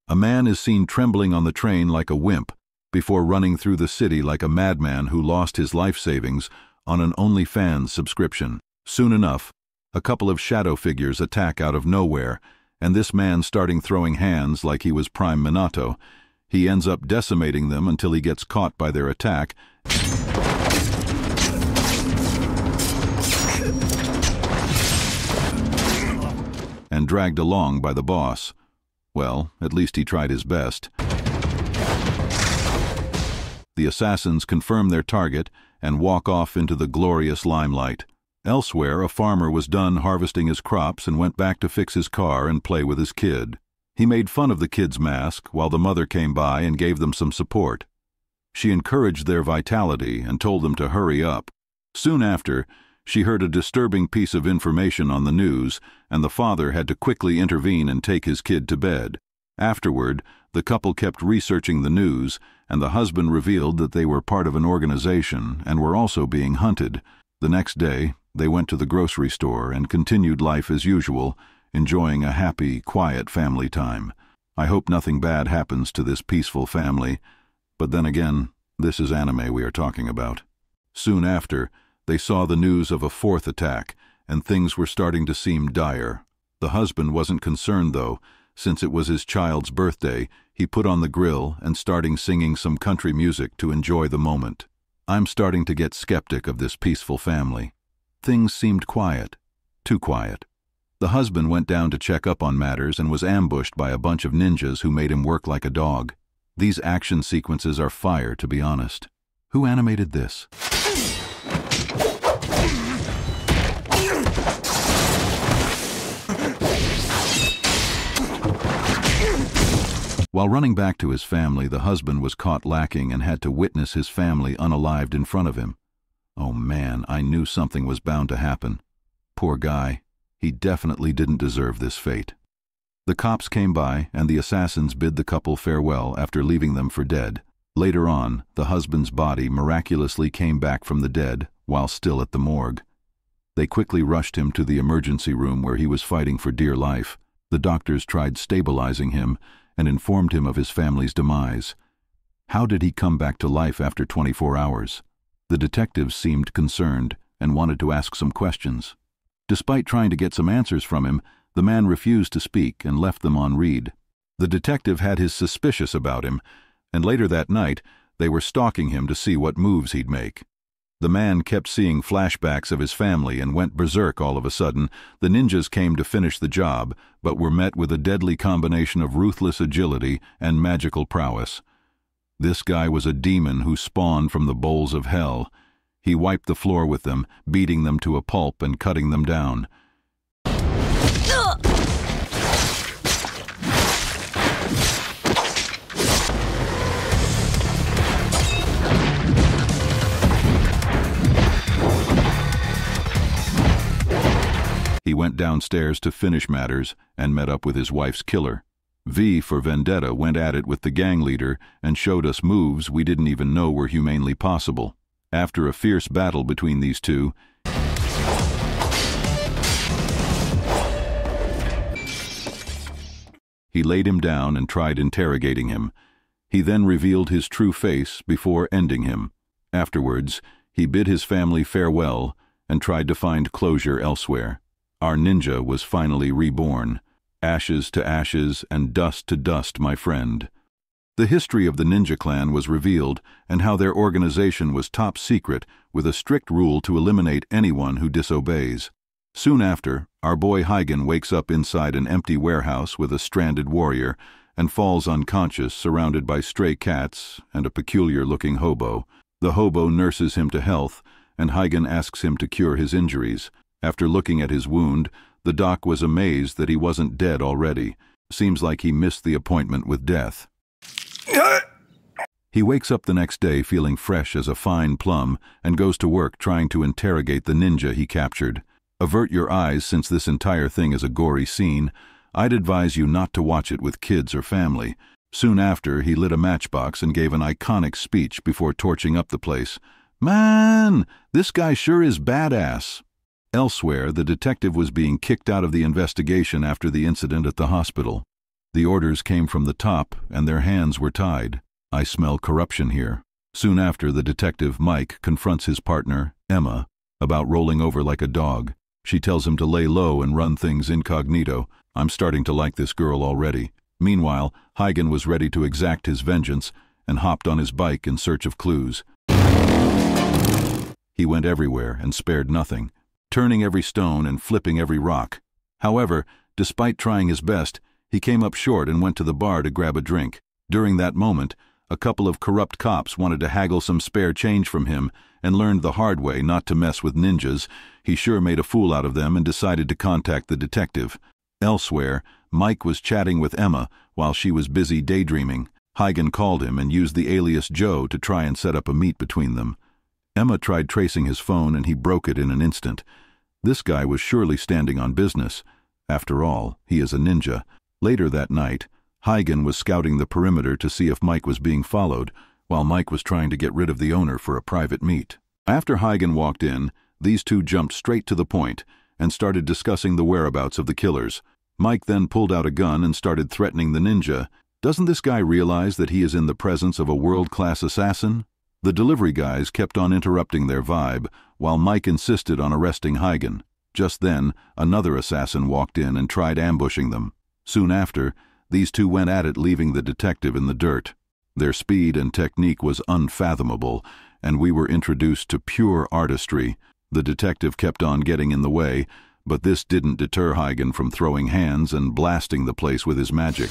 A man is seen trembling on the train like a wimp before running through the city like a madman who lost his life savings on an OnlyFans subscription. Soon enough, a couple of shadow figures attack out of nowhere, and this man starting throwing hands like he was Prime Minato. He ends up decimating them until he gets caught by their attack and dragged along by the boss. Well, at least he tried his best. The assassins confirm their target and walk off into the glorious limelight. Elsewhere, a farmer was done harvesting his crops and went back to fix his car and play with his kid. He made fun of the kid's mask while the mother came by and gave them some support. She encouraged their vitality and told them to hurry up. Soon after, she heard a disturbing piece of information on the news, and the father had to quickly intervene and take his kid to bed. Afterward, the couple kept researching the news, and the husband revealed that they were part of an organization and were also being hunted. The next day, they went to the grocery store and continued life as usual, enjoying a happy, quiet family time. I hope nothing bad happens to this peaceful family, but then again, this is anime we are talking about. Soon after, they saw the news of a fourth attack, and things were starting to seem dire. The husband wasn't concerned, though. Since it was his child's birthday, he put on the grill and started singing some country music to enjoy the moment. I'm starting to get skeptic of this peaceful family. Things seemed quiet. Too quiet. The husband went down to check up on matters and was ambushed by a bunch of ninjas who made him work like a dog. These action sequences are fire, to be honest. Who animated this? While running back to his family, the husband was caught lacking and had to witness his family unalived in front of him. Oh man, I knew something was bound to happen. Poor guy. He definitely didn't deserve this fate. The cops came by, and the assassins bid the couple farewell after leaving them for dead. Later on, the husband's body miraculously came back from the dead while still at the morgue. They quickly rushed him to the emergency room where he was fighting for dear life. The doctors tried stabilizing him and informed him of his family's demise. How did he come back to life after 24 hours? The detectives seemed concerned and wanted to ask some questions. Despite trying to get some answers from him, the man refused to speak and left them on read. The detective had his suspicious about him, and later that night, they were stalking him to see what moves he'd make. The man kept seeing flashbacks of his family and went berserk all of a sudden. The ninjas came to finish the job, but were met with a deadly combination of ruthless agility and magical prowess. This guy was a demon who spawned from the bowls of hell. He wiped the floor with them, beating them to a pulp and cutting them down. He went downstairs to finish matters and met up with his wife's killer. V for Vendetta went at it with the gang leader and showed us moves we didn't even know were humanely possible. After a fierce battle between these two, he laid him down and tried interrogating him. He then revealed his true face before ending him. Afterwards, he bid his family farewell and tried to find closure elsewhere. Our ninja was finally reborn. Ashes to ashes and dust to dust, my friend. The history of the Ninja Clan was revealed, and how their organization was top secret with a strict rule to eliminate anyone who disobeys. Soon after, our boy Hygen wakes up inside an empty warehouse with a stranded warrior and falls unconscious, surrounded by stray cats and a peculiar-looking hobo. The hobo nurses him to health, and Hygen asks him to cure his injuries. After looking at his wound, the doc was amazed that he wasn't dead already. Seems like he missed the appointment with death. He wakes up the next day feeling fresh as a fine plum and goes to work trying to interrogate the ninja he captured. Avert your eyes since this entire thing is a gory scene. I'd advise you not to watch it with kids or family. Soon after, he lit a matchbox and gave an iconic speech before torching up the place. Man, this guy sure is badass. Elsewhere, the detective was being kicked out of the investigation after the incident at the hospital. The orders came from the top, and their hands were tied. I smell corruption here. Soon after, the detective, Mike, confronts his partner, Emma, about rolling over like a dog. She tells him to lay low and run things incognito. I'm starting to like this girl already. Meanwhile, Huygen was ready to exact his vengeance and hopped on his bike in search of clues. He went everywhere and spared nothing, turning every stone and flipping every rock. However, despite trying his best, he came up short and went to the bar to grab a drink. During that moment, a couple of corrupt cops wanted to haggle some spare change from him and learned the hard way not to mess with ninjas. He sure made a fool out of them and decided to contact the detective. Elsewhere, Mike was chatting with Emma while she was busy daydreaming. Huygen called him and used the alias Joe to try and set up a meet between them. Emma tried tracing his phone and he broke it in an instant. This guy was surely standing on business. After all, he is a ninja. Later that night, Huygen was scouting the perimeter to see if Mike was being followed, while Mike was trying to get rid of the owner for a private meet. After Huygen walked in, these two jumped straight to the point and started discussing the whereabouts of the killers. Mike then pulled out a gun and started threatening the ninja. Doesn't this guy realize that he is in the presence of a world-class assassin? The delivery guys kept on interrupting their vibe, while Mike insisted on arresting Huygen. Just then, another assassin walked in and tried ambushing them. Soon after, these two went at it, leaving the detective in the dirt. Their speed and technique was unfathomable, and we were introduced to pure artistry. The detective kept on getting in the way, but this didn't deter Huygen from throwing hands and blasting the place with his magic.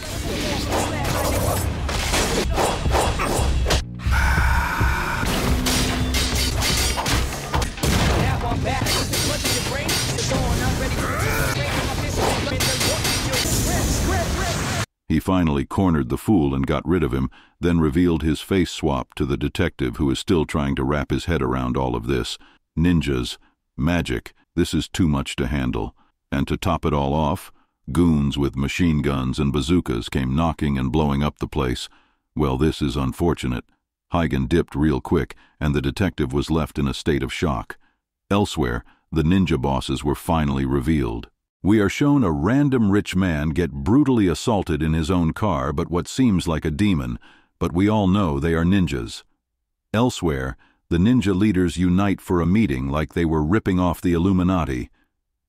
He finally cornered the fool and got rid of him, then revealed his face swap to the detective, who is still trying to wrap his head around all of this. Ninjas, magic, this is too much to handle. And to top it all off, goons with machine guns and bazookas came knocking and blowing up the place. Well, this is unfortunate. Huygen dipped real quick, and the detective was left in a state of shock. Elsewhere, the ninja bosses were finally revealed. We are shown a random rich man get brutally assaulted in his own car by what seems like a demon, but we all know they are ninjas. Elsewhere, the ninja leaders unite for a meeting like they were ripping off the Illuminati.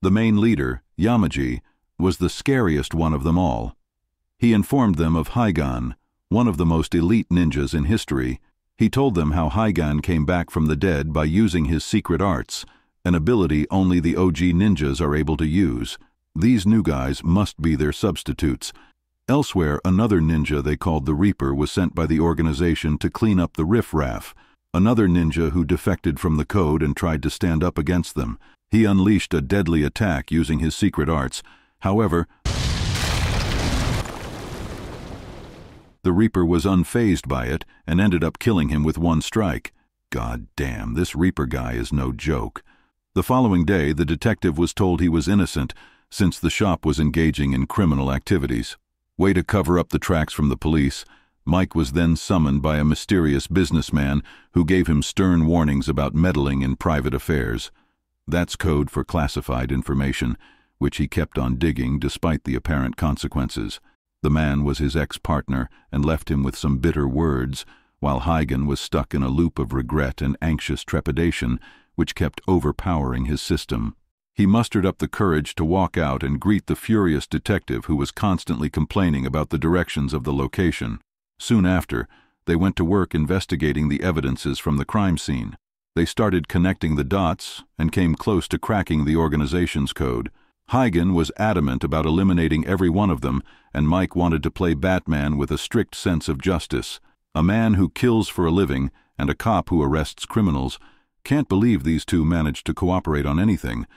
The main leader, Yamaji, was the scariest one of them all. He informed them of Huygen, one of the most elite ninjas in history. He told them how Huygen came back from the dead by using his secret arts, an ability only the OG ninjas are able to use. These new guys must be their substitutes. Elsewhere, another ninja they called the Reaper was sent by the organization to clean up the riffraff. Another ninja who defected from the code and tried to stand up against them. He unleashed a deadly attack using his secret arts. However, the Reaper was unfazed by it and ended up killing him with one strike. God damn, this Reaper guy is no joke. The following day, the detective was told he was innocent since the shop was engaging in criminal activities. Way to cover up the tracks from the police. Mike was then summoned by a mysterious businessman who gave him stern warnings about meddling in private affairs. That's code for classified information, which he kept on digging despite the apparent consequences. The man was his ex-partner and left him with some bitter words, while Huygen was stuck in a loop of regret and anxious trepidation, which kept overpowering his system. He mustered up the courage to walk out and greet the furious detective who was constantly complaining about the directions of the location. Soon after, they went to work investigating the evidences from the crime scene. They started connecting the dots and came close to cracking the organization's code. Huygen was adamant about eliminating every one of them, and Mike wanted to play Batman with a strict sense of justice. A man who kills for a living and a cop who arrests criminals. Can't believe these two managed to cooperate on anything.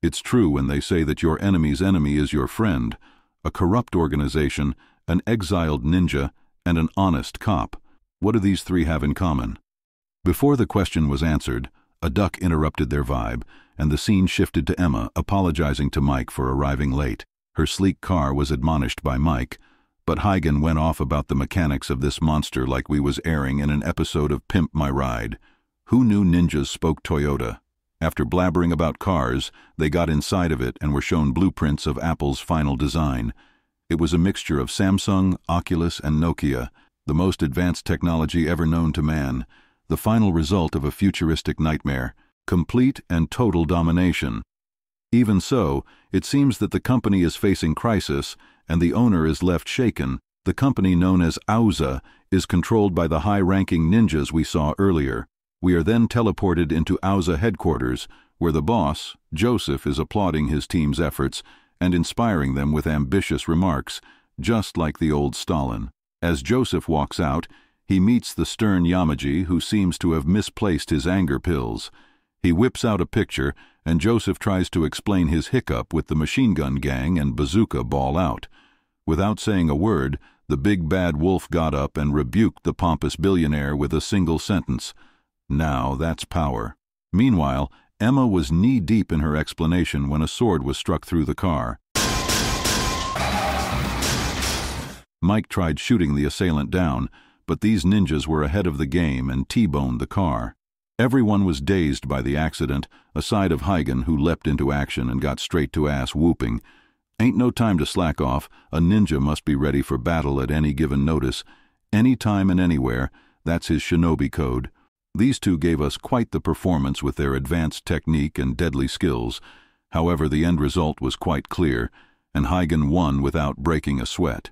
It's true when they say that your enemy's enemy is your friend. A corrupt organization, an exiled ninja, and an honest cop. What do these three have in common? Before the question was answered, a duck interrupted their vibe, and the scene shifted to Emma apologizing to Mike for arriving late. Her sleek car was admonished by Mike, but Huygen went off about the mechanics of this monster like we was airing in an episode of Pimp My Ride. Who knew ninjas spoke Toyota? After blabbering about cars, they got inside of it and were shown blueprints of Apple's final design. It was a mixture of Samsung, Oculus, and Nokia, the most advanced technology ever known to man, the final result of a futuristic nightmare, complete and total domination. Even so, it seems that the company is facing crisis, and the owner is left shaken. The company known as Auza is controlled by the high-ranking ninjas we saw earlier. We are then teleported into Auza headquarters, where the boss, Joseph, is applauding his team's efforts and inspiring them with ambitious remarks, just like the old Stalin. As Joseph walks out, he meets the stern Yamaji, who seems to have misplaced his anger pills. He whips out a picture, and Joseph tries to explain his hiccup with the machine gun gang and bazooka ball out. Without saying a word, the big bad wolf got up and rebuked the pompous billionaire with a single sentence. Now that's power. Meanwhile, Emma was knee-deep in her explanation when a sword was struck through the car. Mike tried shooting the assailant down, but these ninjas were ahead of the game and T-boned the car. Everyone was dazed by the accident, aside of Huygen, who leapt into action and got straight to ass whooping. Ain't no time to slack off. A ninja must be ready for battle at any given notice. Any time and anywhere, that's his shinobi code. These two gave us quite the performance with their advanced technique and deadly skills. However, the end result was quite clear, and Huygen won without breaking a sweat.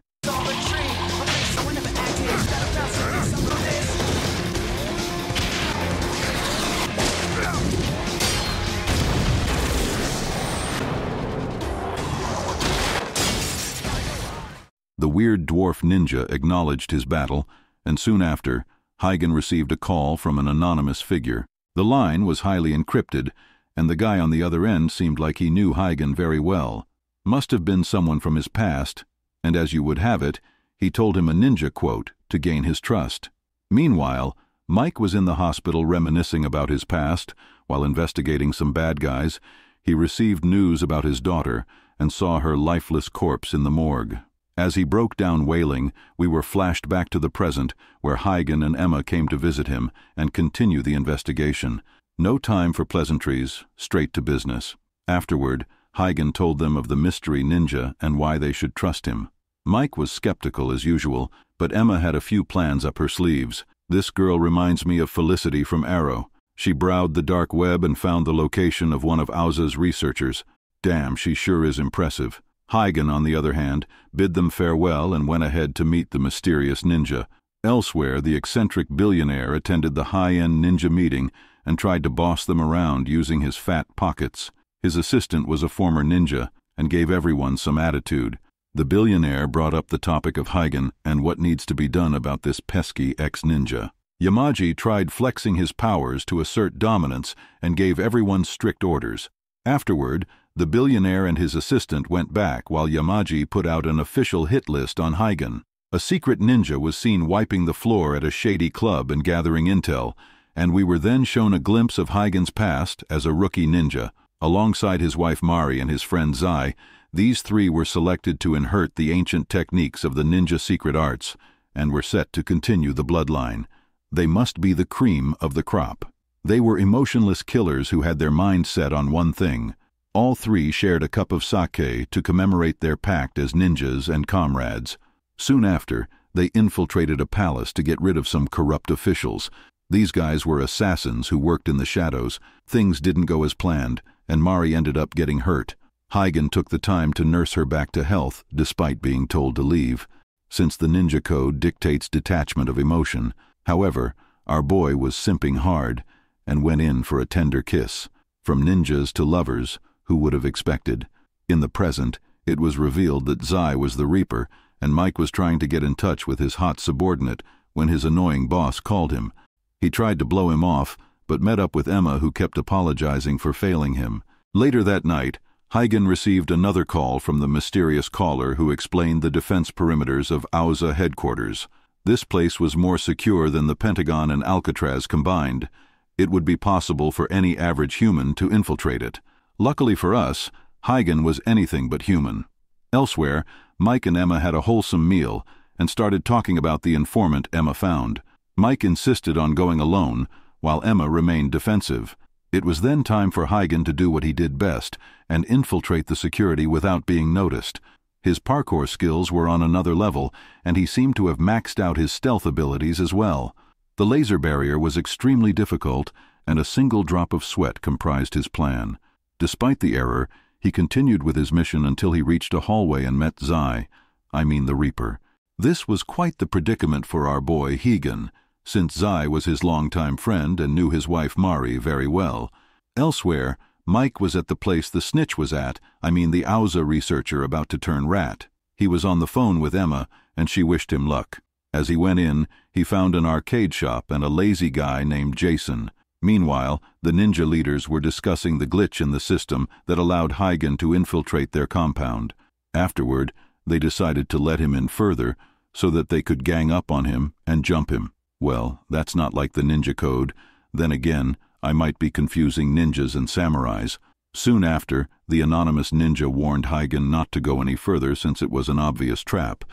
The weird dwarf ninja acknowledged his battle, and soon after, Huygen received a call from an anonymous figure. The line was highly encrypted, and the guy on the other end seemed like he knew Huygen very well. Must have been someone from his past, and as you would have it, he told him a ninja quote to gain his trust. Meanwhile, Mike was in the hospital reminiscing about his past. While investigating some bad guys, he received news about his daughter and saw her lifeless corpse in the morgue. As he broke down wailing, we were flashed back to the present, where Huygen and Emma came to visit him and continue the investigation. No time for pleasantries, straight to business. Afterward, Huygen told them of the mystery ninja and why they should trust him. Mike was skeptical as usual, but Emma had a few plans up her sleeves. This girl reminds me of Felicity from Arrow. She browsed the dark web and found the location of one of Auza's researchers. Damn, she sure is impressive. Huygen, on the other hand, bid them farewell and went ahead to meet the mysterious ninja. Elsewhere, the eccentric billionaire attended the high-end ninja meeting and tried to boss them around using his fat pockets. His assistant was a former ninja and gave everyone some attitude. The billionaire brought up the topic of Huygen and what needs to be done about this pesky ex-ninja. Yamaji tried flexing his powers to assert dominance and gave everyone strict orders. Afterward, the billionaire and his assistant went back while Yamaji put out an official hit list on Huygen. A secret ninja was seen wiping the floor at a shady club and gathering intel, and we were then shown a glimpse of Huygen's past as a rookie ninja. Alongside his wife Mari and his friend Zai, these three were selected to inherit the ancient techniques of the ninja secret arts and were set to continue the bloodline. They must be the cream of the crop. They were emotionless killers who had their mind set on one thing. All three shared a cup of sake to commemorate their pact as ninjas and comrades. Soon after, they infiltrated a palace to get rid of some corrupt officials. These guys were assassins who worked in the shadows. Things didn't go as planned, and Mari ended up getting hurt. Huygen took the time to nurse her back to health, despite being told to leave, since the ninja code dictates detachment of emotion. However, our boy was simping hard and went in for a tender kiss. From ninjas to lovers, who would have expected? In the present, it was revealed that Zai was the Reaper, and Mike was trying to get in touch with his hot subordinate when his annoying boss called him. He tried to blow him off, but met up with Emma, who kept apologizing for failing him. Later that night, Huygen received another call from the mysterious caller who explained the defense perimeters of Auza headquarters. This place was more secure than the Pentagon and Alcatraz combined. It would be possible for any average human to infiltrate it. Luckily for us, Huygen was anything but human. Elsewhere, Mike and Emma had a wholesome meal and started talking about the informant Emma found. Mike insisted on going alone, while Emma remained defensive. It was then time for Huygen to do what he did best and infiltrate the security without being noticed. His parkour skills were on another level, and he seemed to have maxed out his stealth abilities as well. The laser barrier was extremely difficult, and a single drop of sweat comprised his plan. Despite the error, he continued with his mission until he reached a hallway and met Zai, the Reaper. This was quite the predicament for our boy Higan, since Zai was his longtime friend and knew his wife Mari very well. Elsewhere, Mike was at the place the snitch was at, the Auza researcher about to turn rat. He was on the phone with Emma, and she wished him luck. As he went in, he found an arcade shop and a lazy guy named Jason. Meanwhile, the ninja leaders were discussing the glitch in the system that allowed Higan to infiltrate their compound. Afterward, they decided to let him in further so that they could gang up on him and jump him. Well, that's not like the ninja code. Then again, I might be confusing ninjas and samurais. Soon after, the anonymous ninja warned Higan not to go any further since it was an obvious trap,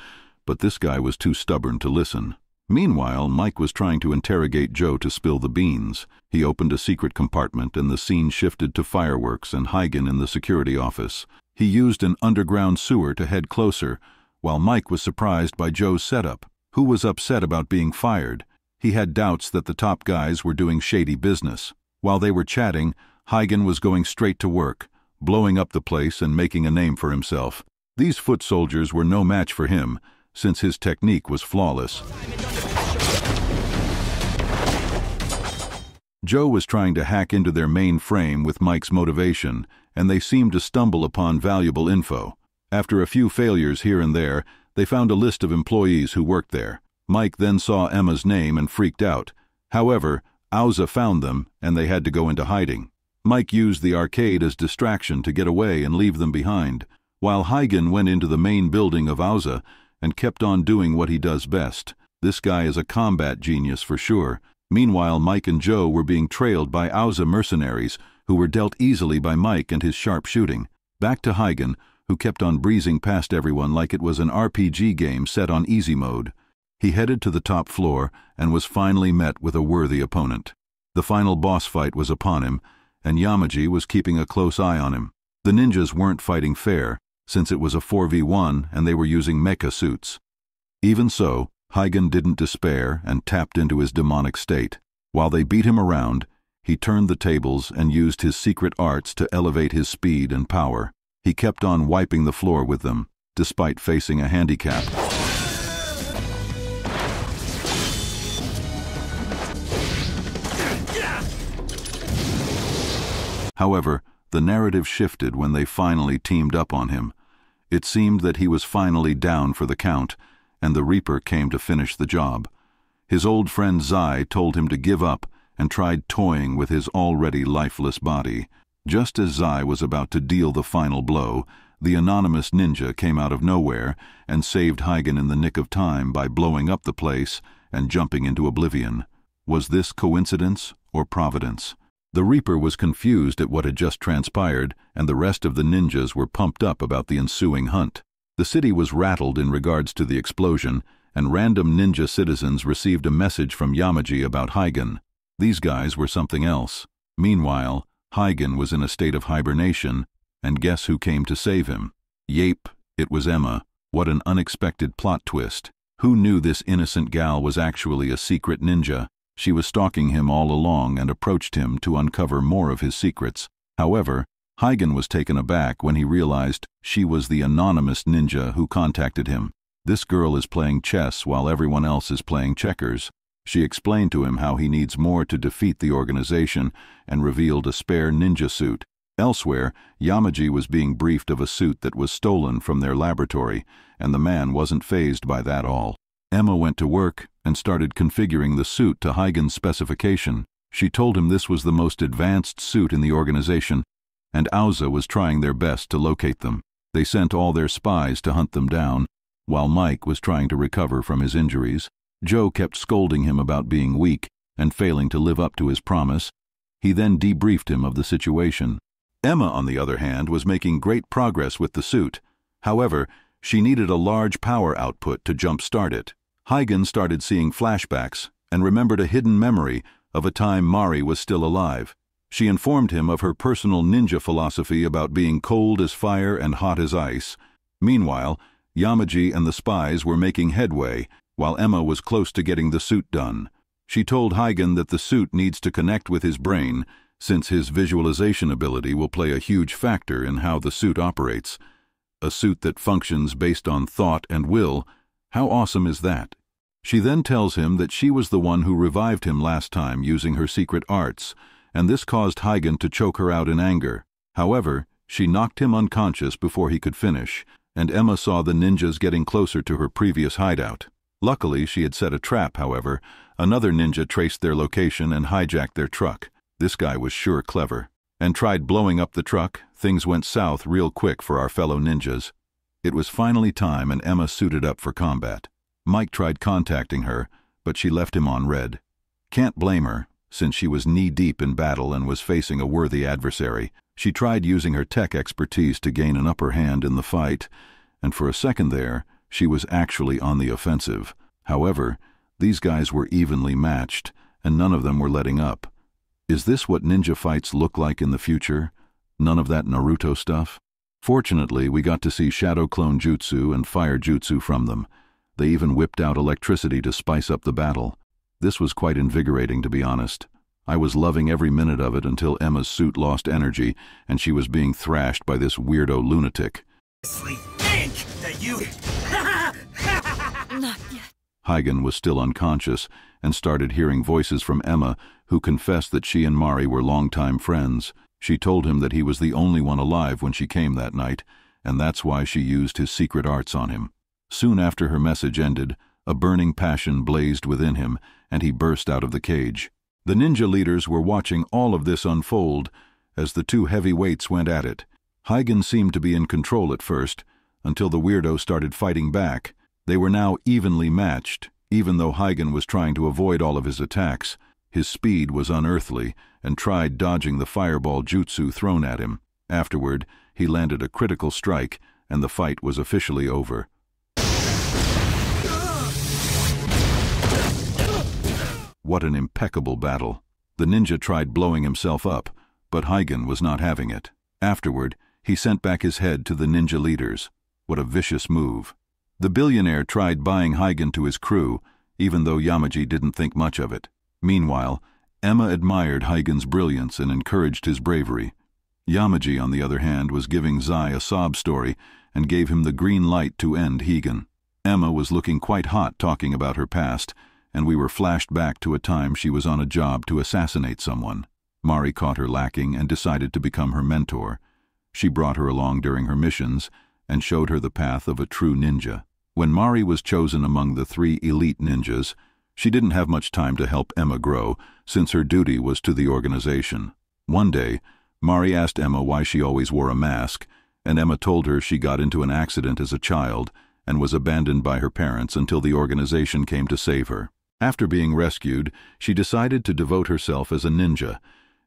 but this guy was too stubborn to listen. Meanwhile, Mike was trying to interrogate Joe to spill the beans. He opened a secret compartment and the scene shifted to fireworks and Higan in the security office. He used an underground sewer to head closer, while Mike was surprised by Joe's setup. Who was upset about being fired? He had doubts that the top guys were doing shady business. While they were chatting, Higan was going straight to work, blowing up the place and making a name for himself. These foot soldiers were no match for him, since his technique was flawless. Joe was trying to hack into their main frame with Mike's motivation, and they seemed to stumble upon valuable info. After a few failures here and there, they found a list of employees who worked there. Mike then saw Emma's name and freaked out. However, Auza found them, and they had to go into hiding. Mike used the arcade as distraction to get away and leave them behind, while Higan went into the main building of Auza and kept on doing what he does best. This guy is a combat genius for sure. Meanwhile, Mike and Joe were being trailed by Auza mercenaries, who were dealt easily by Mike and his sharp shooting. Back to Higan, who kept on breezing past everyone like it was an RPG game set on easy mode. He headed to the top floor and was finally met with a worthy opponent. The final boss fight was upon him, and Yamaji was keeping a close eye on him. The ninjas weren't fighting fair, since it was a 4v1 and they were using mecha suits. Even so, Higan didn't despair and tapped into his demonic state. While they beat him around, he turned the tables and used his secret arts to elevate his speed and power. He kept on wiping the floor with them, despite facing a handicap. However, the narrative shifted when they finally teamed up on him. It seemed that he was finally down for the count, and the Reaper came to finish the job. His old friend Zai told him to give up and tried toying with his already lifeless body. Just as Zai was about to deal the final blow, the anonymous ninja came out of nowhere and saved Higan in the nick of time by blowing up the place and jumping into oblivion. Was this coincidence or providence? The Reaper was confused at what had just transpired, and the rest of the ninjas were pumped up about the ensuing hunt. The city was rattled in regards to the explosion, and random ninja citizens received a message from Yamaji about Higan. These guys were something else. Meanwhile, Higan was in a state of hibernation, and guess who came to save him? Yape, it was Emma. What an unexpected plot twist. Who knew this innocent gal was actually a secret ninja? She was stalking him all along and approached him to uncover more of his secrets. However, Higan was taken aback when he realized she was the anonymous ninja who contacted him. This girl is playing chess while everyone else is playing checkers. She explained to him how he needs more to defeat the organization and revealed a spare ninja suit. Elsewhere, Yamaji was being briefed of a suit that was stolen from their laboratory, and the man wasn't fazed by that all. Emma went to work and started configuring the suit to Higan's specification. She told him this was the most advanced suit in the organization, and Auza was trying their best to locate them. They sent all their spies to hunt them down, while Mike was trying to recover from his injuries. Joe kept scolding him about being weak and failing to live up to his promise. He then debriefed him of the situation. Emma, on the other hand, was making great progress with the suit. However, she needed a large power output to jump-start it. Higan started seeing flashbacks and remembered a hidden memory of a time Mari was still alive. She informed him of her personal ninja philosophy about being cold as fire and hot as ice. Meanwhile, Yamaji and the spies were making headway, while Emma was close to getting the suit done. She told Huygen that the suit needs to connect with his brain, since his visualization ability will play a huge factor in how the suit operates. A suit that functions based on thought and will, how awesome is that? She then tells him that she was the one who revived him last time using her secret arts, and this caused Huygen to choke her out in anger. However, she knocked him unconscious before he could finish, and Emma saw the ninjas getting closer to her previous hideout. Luckily, she had set a trap, however. Another ninja traced their location and hijacked their truck. This guy was sure clever, and tried blowing up the truck. Things went south real quick for our fellow ninjas. It was finally time, and Emma suited up for combat. Mike tried contacting her, but she left him on red. Can't blame her, since she was knee-deep in battle and was facing a worthy adversary. She tried using her tech expertise to gain an upper hand in the fight, and for a second there, she was actually on the offensive. However, these guys were evenly matched, and none of them were letting up. Is this what ninja fights look like in the future? None of that Naruto stuff? Fortunately, we got to see Shadow Clone Jutsu and Fire Jutsu from them. They even whipped out electricity to spice up the battle. This was quite invigorating, to be honest. I was loving every minute of it until Emma's suit lost energy and she was being thrashed by this weirdo lunatic. Think that you... Not yet. Huygen was still unconscious and started hearing voices from Emma, who confessed that she and Mari were longtime friends. She told him that he was the only one alive when she came that night, and that's why she used his secret arts on him. Soon after her message ended, a burning passion blazed within him, and he burst out of the cage. The ninja leaders were watching all of this unfold as the two heavyweights went at it. Huygen seemed to be in control at first, until the weirdo started fighting back. They were now evenly matched, even though Huygen was trying to avoid all of his attacks. His speed was unearthly, and tried dodging the fireball jutsu thrown at him. Afterward, he landed a critical strike, and the fight was officially over. What an impeccable battle. The ninja tried blowing himself up, but Huygen was not having it. Afterward, he sent back his head to the ninja leaders. What a vicious move. The billionaire tried buying Huygen to his crew, even though Yamaji didn't think much of it. Meanwhile, Emma admired Huygen's brilliance and encouraged his bravery. Yamaji, on the other hand, was giving Zai a sob story and gave him the green light to end Huygen. Emma was looking quite hot talking about her past, and we were flashed back to a time she was on a job to assassinate someone. Mari caught her lacking and decided to become her mentor. She brought her along during her missions and showed her the path of a true ninja. When Mari was chosen among the 3 elite ninjas, she didn't have much time to help Emma grow, since her duty was to the organization. One day, Mari asked Emma why she always wore a mask, and Emma told her she got into an accident as a child and was abandoned by her parents until the organization came to save her. After being rescued, she decided to devote herself as a ninja.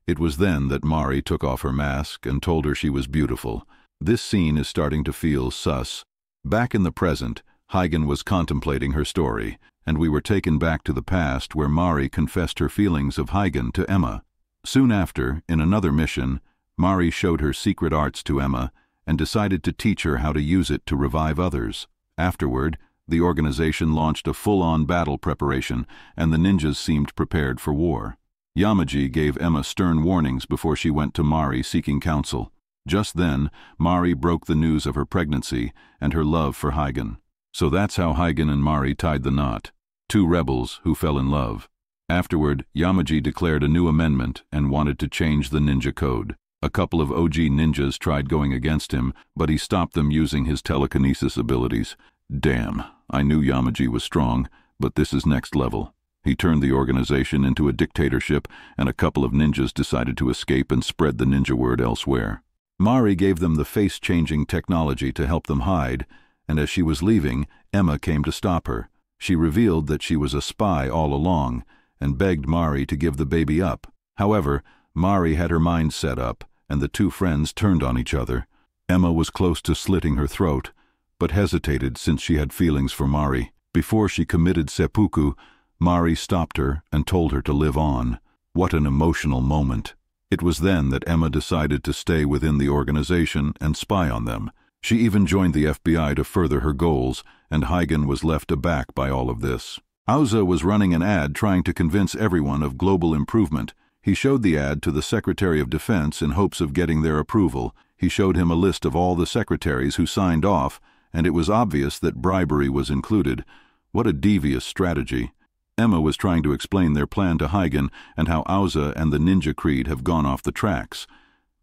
It was then that Mari took off her mask and told her she was beautiful. This scene is starting to feel sus. Back in the present, Huygen was contemplating her story, and we were taken back to the past where Mari confessed her feelings of Huygen to Emma. Soon after, in another mission, Mari showed her secret arts to Emma and decided to teach her how to use it to revive others. Afterward, the organization launched a full-on battle preparation, and the ninjas seemed prepared for war. Yamaji gave Emma stern warnings before she went to Mari seeking counsel. Just then, Mari broke the news of her pregnancy and her love for Huygen. So that's how Huygen and Mari tied the knot. 2 rebels who fell in love. Afterward, Yamaji declared a new amendment and wanted to change the ninja code. A couple of OG ninjas tried going against him, but he stopped them using his telekinesis abilities. Damn, I knew Yamaji was strong, but this is next level. He turned the organization into a dictatorship, and a couple of ninjas decided to escape and spread the ninja word elsewhere. Mari gave them the face-changing technology to help them hide, and as she was leaving, Emma came to stop her. She revealed that she was a spy all along, and begged Mari to give the baby up. However, Mari had her mind set up, and the 2 friends turned on each other. Emma was close to slitting her throat, but hesitated since she had feelings for Mari. Before she committed seppuku, Mari stopped her and told her to live on. What an emotional moment. It was then that Emma decided to stay within the organization and spy on them. She even joined the FBI to further her goals, and Huygen was left aback by all of this. Auza was running an ad trying to convince everyone of global improvement. He showed the ad to the Secretary of Defense in hopes of getting their approval. He showed him a list of all the secretaries who signed off, and it was obvious that bribery was included. What a devious strategy. Emma was trying to explain their plan to Huygen and how Auza and the Ninja Creed have gone off the tracks.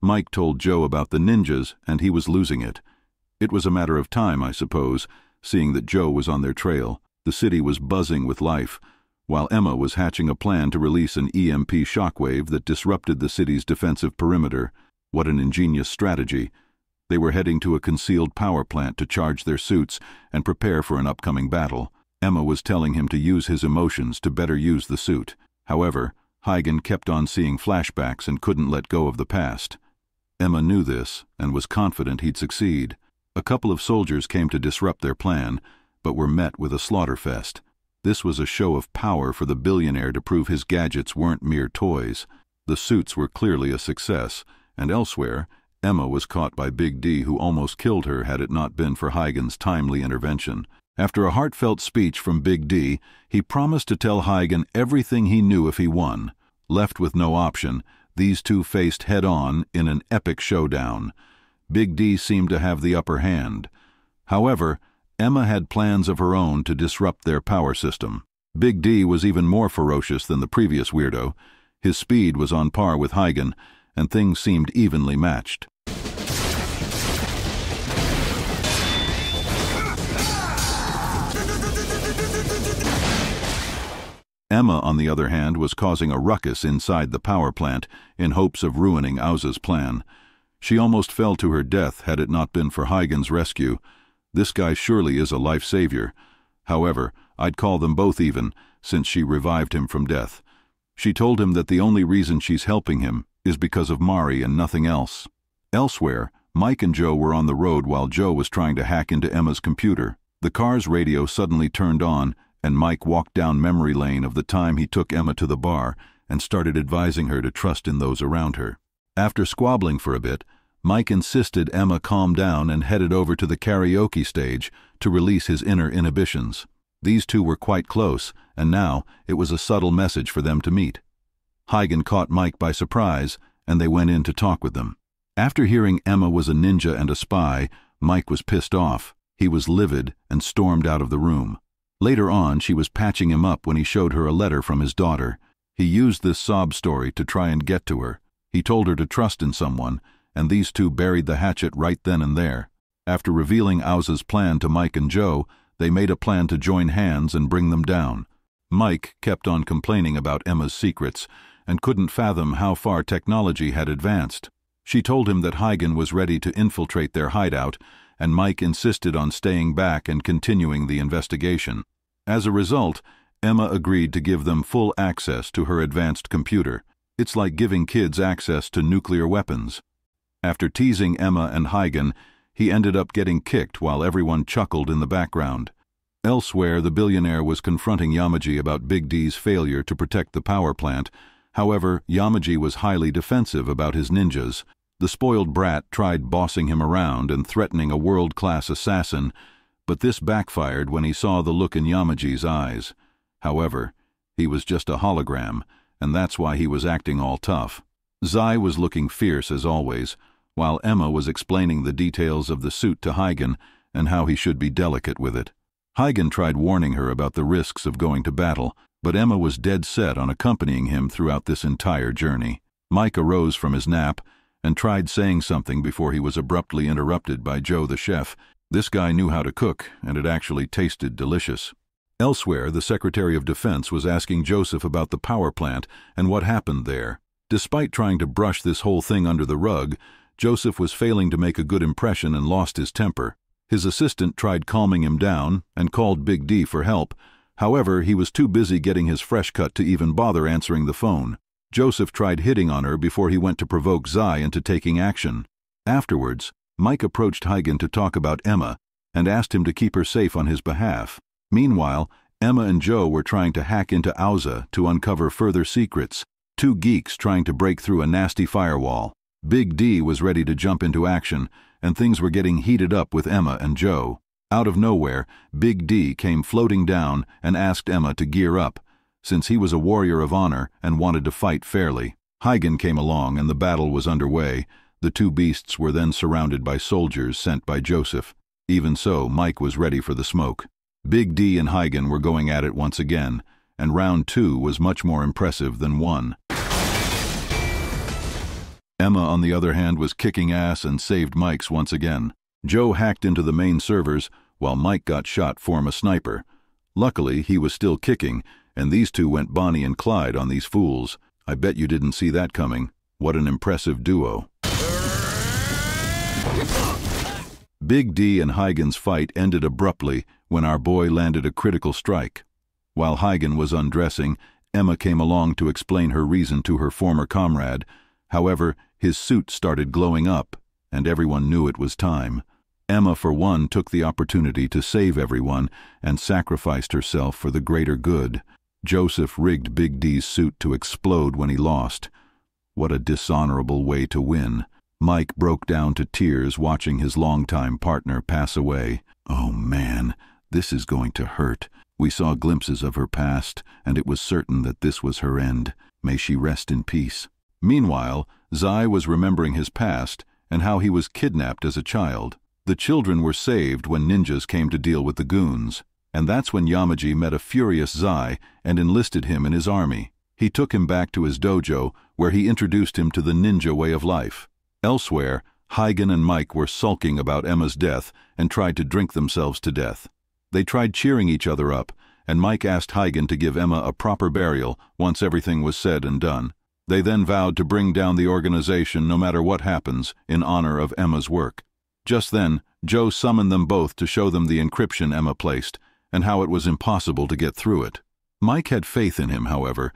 Mike told Joe about the ninjas, and he was losing it. It was a matter of time, I suppose, seeing that Joe was on their trail. The city was buzzing with life, while Emma was hatching a plan to release an EMP shockwave that disrupted the city's defensive perimeter. What an ingenious strategy. They were heading to a concealed power plant to charge their suits and prepare for an upcoming battle. Emma was telling him to use his emotions to better use the suit. However, Huygen kept on seeing flashbacks and couldn't let go of the past. Emma knew this and was confident he'd succeed. A couple of soldiers came to disrupt their plan, but were met with a slaughterfest. This was a show of power for the billionaire to prove his gadgets weren't mere toys. The suits were clearly a success, and elsewhere, Emma was caught by Big D, who almost killed her had it not been for Huygen's timely intervention. After a heartfelt speech from Big D, he promised to tell Huygen everything he knew if he won. Left with no option, these two faced head-on in an epic showdown. Big D seemed to have the upper hand. However, Emma had plans of her own to disrupt their power system. Big D was even more ferocious than the previous weirdo. His speed was on par with Huygen, and things seemed evenly matched. Emma, on the other hand, was causing a ruckus inside the power plant in hopes of ruining Auza's plan. She almost fell to her death had it not been for Huygen's rescue. This guy surely is a life savior. However, I'd call them both even, since she revived him from death. She told him that the only reason she's helping him is because of Mari and nothing else. Elsewhere, Mike and Joe were on the road while Joe was trying to hack into Emma's computer. The car's radio suddenly turned on, and Mike walked down memory lane of the time he took Emma to the bar and started advising her to trust in those around her. After squabbling for a bit, Mike insisted Emma calm down and headed over to the karaoke stage to release his inner inhibitions. These two were quite close, and now it was a subtle message for them to meet. Huygen caught Mike by surprise, and they went in to talk with them. After hearing Emma was a ninja and a spy, Mike was pissed off. He was livid and stormed out of the room. Later on, she was patching him up when he showed her a letter from his daughter. He used this sob story to try and get to her. He told her to trust in someone, and these two buried the hatchet right then and there. After revealing Auza's plan to Mike and Joe, they made a plan to join hands and bring them down. Mike kept on complaining about Emma's secrets and couldn't fathom how far technology had advanced. She told him that Huygen was ready to infiltrate their hideout, and Mike insisted on staying back and continuing the investigation. As a result, Emma agreed to give them full access to her advanced computer. It's like giving kids access to nuclear weapons. After teasing Emma and Huygen, he ended up getting kicked while everyone chuckled in the background. Elsewhere, the billionaire was confronting Yamaji about Big D's failure to protect the power plant. However, Yamaji was highly defensive about his ninjas. The spoiled brat tried bossing him around and threatening a world-class assassin, but this backfired when he saw the look in Yamaji's eyes. However, he was just a hologram, and that's why he was acting all tough. Zai was looking fierce as always, while Emma was explaining the details of the suit to Huygen and how he should be delicate with it. Huygen tried warning her about the risks of going to battle, but Emma was dead set on accompanying him throughout this entire journey. Mike arose from his nap and tried saying something before he was abruptly interrupted by Joe the chef. This guy knew how to cook, and it actually tasted delicious. Elsewhere, the Secretary of Defense was asking Joseph about the power plant and what happened there. Despite trying to brush this whole thing under the rug, Joseph was failing to make a good impression and lost his temper. His assistant tried calming him down and called Big D for help. However, he was too busy getting his fresh cut to even bother answering the phone. Joseph tried hitting on her before he went to provoke Zai into taking action. Afterwards, Mike approached Huygen to talk about Emma and asked him to keep her safe on his behalf. Meanwhile, Emma and Joe were trying to hack into Auza to uncover further secrets. Two geeks trying to break through a nasty firewall. Big D was ready to jump into action, and things were getting heated up with Emma and Joe. Out of nowhere, Big D came floating down and asked Emma to gear up, since he was a warrior of honor and wanted to fight fairly. Huygen came along and the battle was underway. The two beasts were then surrounded by soldiers sent by Joseph. Even so, Mike was ready for the smoke. Big D and Huygen were going at it once again, and round 2 was much more impressive than 1. Emma, on the other hand, was kicking ass and saved Mike's once again. Joe hacked into the main servers, while Mike got shot from a sniper. Luckily, he was still kicking, and these two went Bonnie and Clyde on these fools. I bet you didn't see that coming. What an impressive duo. Big D and Huygen's fight ended abruptly when our boy landed a critical strike. While Huygen was undressing, Emma came along to explain her reason to her former comrade. However, his suit started glowing up, and everyone knew it was time. Emma, for one, took the opportunity to save everyone and sacrificed herself for the greater good. Joseph rigged Big D's suit to explode when he lost. What a dishonorable way to win. Mike broke down to tears watching his longtime partner pass away. Oh man, this is going to hurt. We saw glimpses of her past, and it was certain that this was her end. May she rest in peace. Meanwhile, Zai was remembering his past and how he was kidnapped as a child. The children were saved when ninjas came to deal with the goons, and that's when Yamaji met a furious Zai and enlisted him in his army. He took him back to his dojo, where he introduced him to the ninja way of life. Elsewhere, Huygen and Mike were sulking about Emma's death and tried to drink themselves to death. They tried cheering each other up, and Mike asked Huygen to give Emma a proper burial once everything was said and done. They then vowed to bring down the organization no matter what happens in honor of Emma's work. Just then, Joe summoned them both to show them the encryption Emma placed and how it was impossible to get through it. Mike had faith in him, however.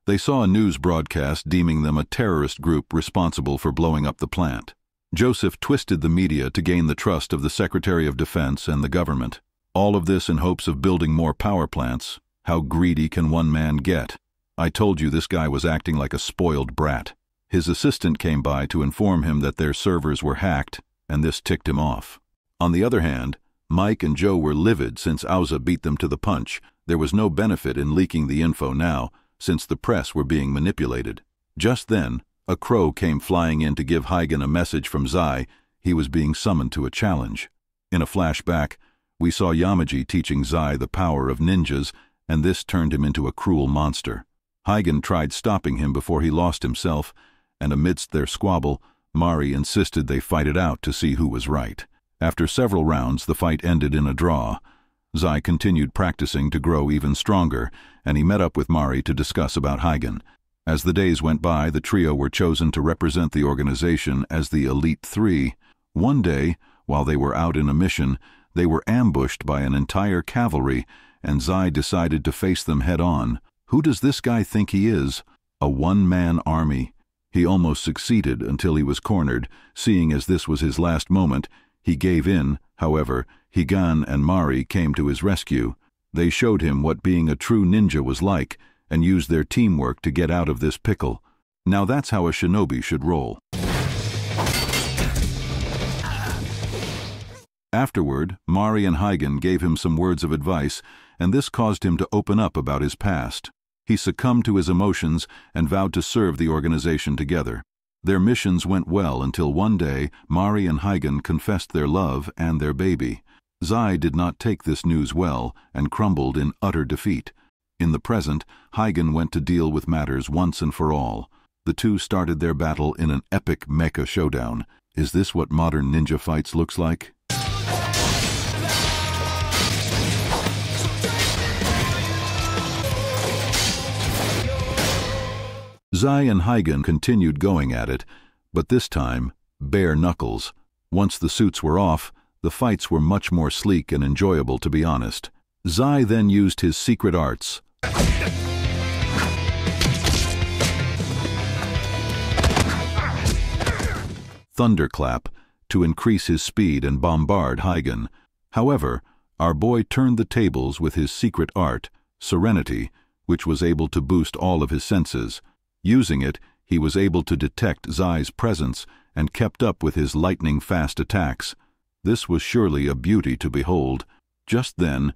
They saw a news broadcast deeming them a terrorist group responsible for blowing up the plant. Joseph twisted the media to gain the trust of the Secretary of Defense and the government. All of this in hopes of building more power plants. How greedy can one man get? I told you this guy was acting like a spoiled brat. His assistant came by to inform him that their servers were hacked, and this ticked him off. On the other hand, Mike and Joe were livid since Auza beat them to the punch. There was no benefit in leaking the info now, since the press were being manipulated. Just then, a crow came flying in to give Huygen a message from Zai. He was being summoned to a challenge. In a flashback, we saw Yamaji teaching Zai the power of ninjas, and this turned him into a cruel monster. Huygen tried stopping him before he lost himself, and amidst their squabble, Mari insisted they fight it out to see who was right. After several rounds, the fight ended in a draw. Zai continued practicing to grow even stronger, and he met up with Mari to discuss about Huygen. As the days went by, the trio were chosen to represent the organization as the Elite Three. One day, while they were out in a mission, they were ambushed by an entire cavalry, and Zai decided to face them head-on. Who does this guy think he is? A one-man army. He almost succeeded until he was cornered. Seeing as this was his last moment, he gave in. However, Higan and Mari came to his rescue. They showed him what being a true ninja was like, and used their teamwork to get out of this pickle. Now that's how a shinobi should roll. Afterward, Mari and Huygen gave him some words of advice, and this caused him to open up about his past. He succumbed to his emotions and vowed to serve the organization together. Their missions went well until one day Mari and Huygen confessed their love and their baby. Zai did not take this news well and crumbled in utter defeat. In the present, Huygen went to deal with matters once and for all. The two started their battle in an epic mecha showdown. Is this what modern ninja fights looks like? Zai and Huygen continued going at it, but this time, bare knuckles. Once the suits were off, the fights were much more sleek and enjoyable, to be honest. Zai then used his secret arts. Thunderclap, to increase his speed and bombard Huygen. However, our boy turned the tables with his secret art, Serenity, which was able to boost all of his senses. Using it, he was able to detect Zai's presence and kept up with his lightning-fast attacks. This was surely a beauty to behold. Just then,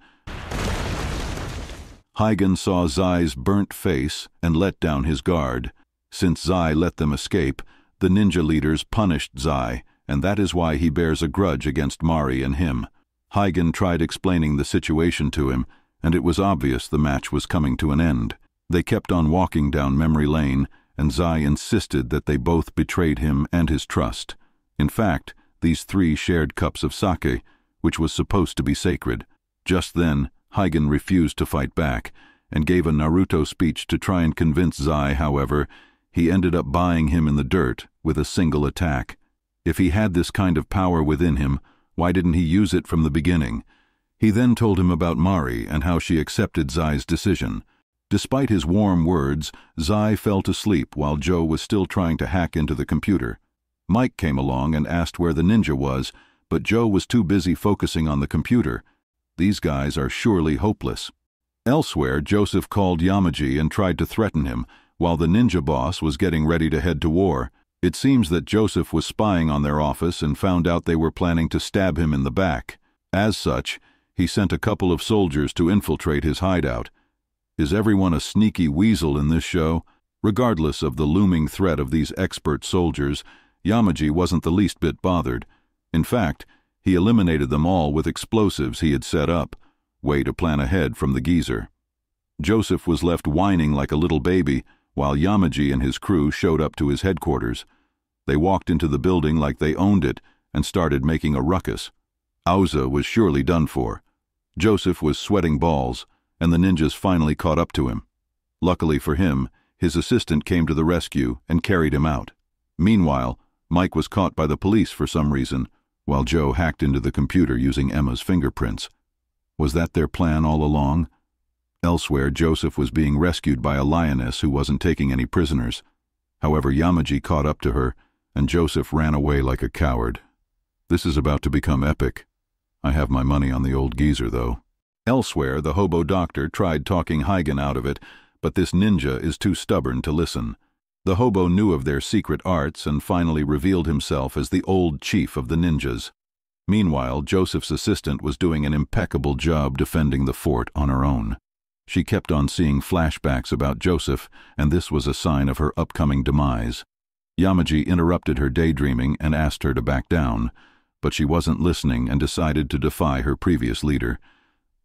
Huygen saw Zai's burnt face and let down his guard. Since Zai let them escape, the ninja leaders punished Zai, and that is why he bears a grudge against Mari and him. Huygen tried explaining the situation to him, and it was obvious the match was coming to an end. They kept on walking down memory lane, and Zai insisted that they both betrayed him and his trust. In fact, these three shared cups of sake, which was supposed to be sacred. Just then, Huygen refused to fight back, and gave a Naruto speech to try and convince Zai. However, he ended up buying him in the dirt with a single attack. If he had this kind of power within him, why didn't he use it from the beginning? He then told him about Mari and how she accepted Zai's decision. Despite his warm words, Zai fell to sleep while Joe was still trying to hack into the computer. Mike came along and asked where the ninja was, but Joe was too busy focusing on the computer. These guys are surely hopeless. Elsewhere, Joseph called Yamaji and tried to threaten him, while the ninja boss was getting ready to head to war. It seems that Joseph was spying on their office and found out they were planning to stab him in the back. As such, he sent a couple of soldiers to infiltrate his hideout. Is everyone a sneaky weasel in this show? Regardless of the looming threat of these expert soldiers, Yamaji wasn't the least bit bothered. In fact, he eliminated them all with explosives he had set up. Way to plan ahead from the geezer. Joseph was left whining like a little baby, while Yamaji and his crew showed up to his headquarters. They walked into the building like they owned it and started making a ruckus. Auza was surely done for. Joseph was sweating balls, and the ninjas finally caught up to him. Luckily for him, his assistant came to the rescue and carried him out. Meanwhile, Mike was caught by the police for some reason, while Joe hacked into the computer using Emma's fingerprints. Was that their plan all along? Elsewhere, Joseph was being rescued by a lioness who wasn't taking any prisoners. However, Yamaji caught up to her, and Joseph ran away like a coward. This is about to become epic. I have my money on the old geezer, though. Elsewhere, the hobo doctor tried talking Huygen out of it, but this ninja is too stubborn to listen. The hobo knew of their secret arts and finally revealed himself as the old chief of the ninjas. Meanwhile, Joseph's assistant was doing an impeccable job defending the fort on her own. She kept on seeing flashbacks about Joseph, and this was a sign of her upcoming demise. Yamaji interrupted her daydreaming and asked her to back down, but she wasn't listening and decided to defy her previous leader.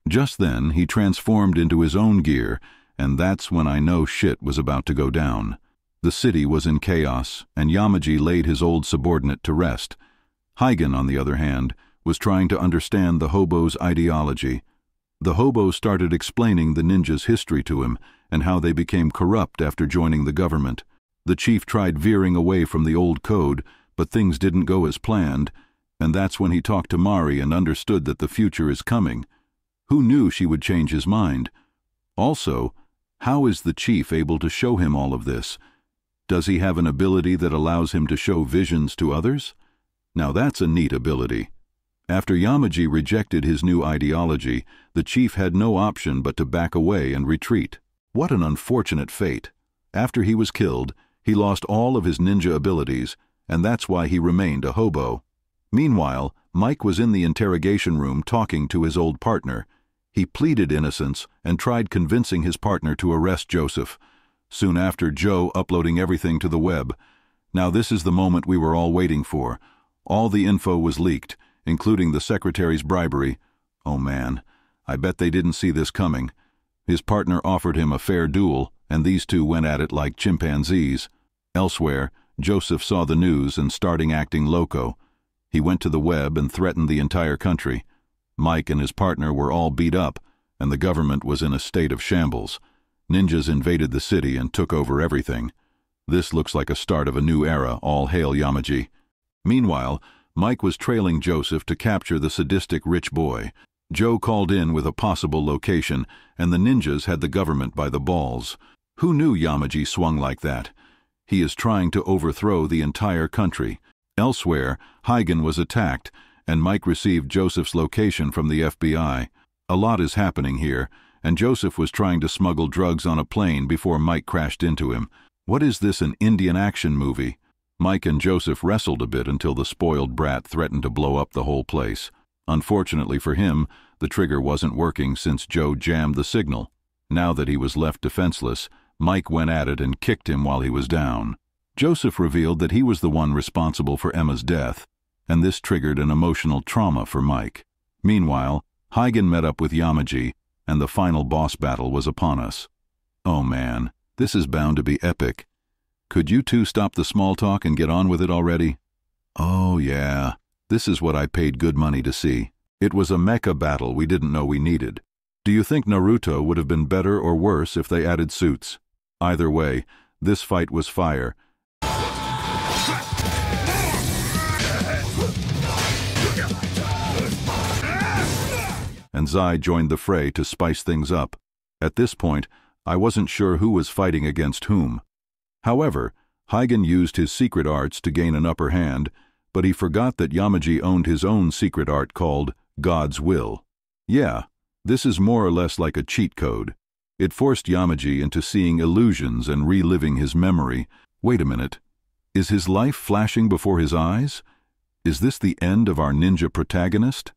Just then, he transformed into his own gear, and that's when I know shit was about to go down. The city was in chaos, and Yamaji laid his old subordinate to rest. Huygen, on the other hand, was trying to understand the hobo's ideology. The hobo started explaining the ninja's history to him and how they became corrupt after joining the government. The chief tried veering away from the old code, but things didn't go as planned, and that's when he talked to Mari and understood that the future is coming. Who knew she would change his mind? Also, how is the chief able to show him all of this? Does he have an ability that allows him to show visions to others? Now that's a neat ability. After Yamaji rejected his new ideology, the chief had no option but to back away and retreat. What an unfortunate fate. After he was killed, he lost all of his ninja abilities, and that's why he remained a hobo. Meanwhile, Mike was in the interrogation room talking to his old partner. He pleaded innocence and tried convincing his partner to arrest Joseph. Soon after, Joe uploading everything to the web. Now this is the moment we were all waiting for. All the info was leaked, including the secretary's bribery. Oh man, I bet they didn't see this coming. His partner offered him a fair duel, and these two went at it like chimpanzees. Elsewhere, Joseph saw the news and starting acting loco. He went to the web and threatened the entire country. Mike and his partner were all beat up, and the government was in a state of shambles. Ninjas invaded the city and took over everything. This looks like a start of a new era, all hail Yamaji. Meanwhile, Mike was trailing Joseph to capture the sadistic rich boy. Joe called in with a possible location, and the ninjas had the government by the balls. Who knew Yamaji swung like that? He is trying to overthrow the entire country. Elsewhere, Huygen was attacked, and Mike received Joseph's location from the FBI. A lot is happening here, and Joseph was trying to smuggle drugs on a plane before Mike crashed into him. What is this, an Indian action movie? Mike and Joseph wrestled a bit until the spoiled brat threatened to blow up the whole place. Unfortunately for him, the trigger wasn't working since Joe jammed the signal. Now that he was left defenseless, Mike went at it and kicked him while he was down. Joseph revealed that he was the one responsible for Emma's death, and this triggered an emotional trauma for Mike. Meanwhile, Huygen met up with Yamaji, and the final boss battle was upon us. Oh man, this is bound to be epic. Could you two stop the small talk and get on with it already? Oh yeah, this is what I paid good money to see. It was a mecha battle we didn't know we needed. Do you think Naruto would have been better or worse if they added suits? Either way, this fight was fire. And Zai joined the fray to spice things up. At this point, I wasn't sure who was fighting against whom. However, Huygen used his secret arts to gain an upper hand, but he forgot that Yamaji owned his own secret art called God's Will. Yeah, this is more or less like a cheat code. It forced Yamaji into seeing illusions and reliving his memory. Wait a minute. Is his life flashing before his eyes? Is this the end of our ninja protagonist?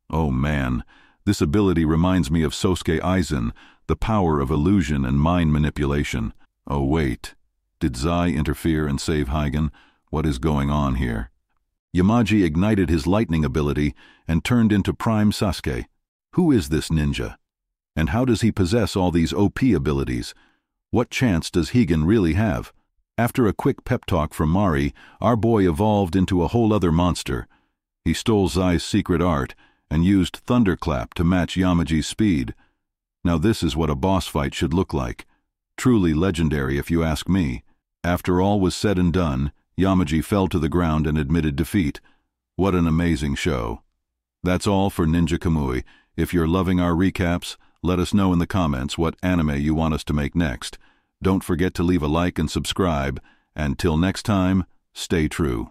Oh man, this ability reminds me of Sosuke Aizen, the power of illusion and mind manipulation. Oh wait, did Zai interfere and save Huygen? What is going on here? Yamaji ignited his lightning ability and turned into Prime Sasuke. Who is this ninja? And how does he possess all these OP abilities? What chance does Huygen really have? After a quick pep talk from Mari, our boy evolved into a whole other monster. He stole Zai's secret art and used Thunderclap to match Yamaji's speed. Now this is what a boss fight should look like. Truly legendary if you ask me. After all was said and done, Yamaji fell to the ground and admitted defeat. What an amazing show. That's all for Ninja Kamui. If you're loving our recaps, let us know in the comments what anime you want us to make next. Don't forget to leave a like and subscribe, and till next time, stay true.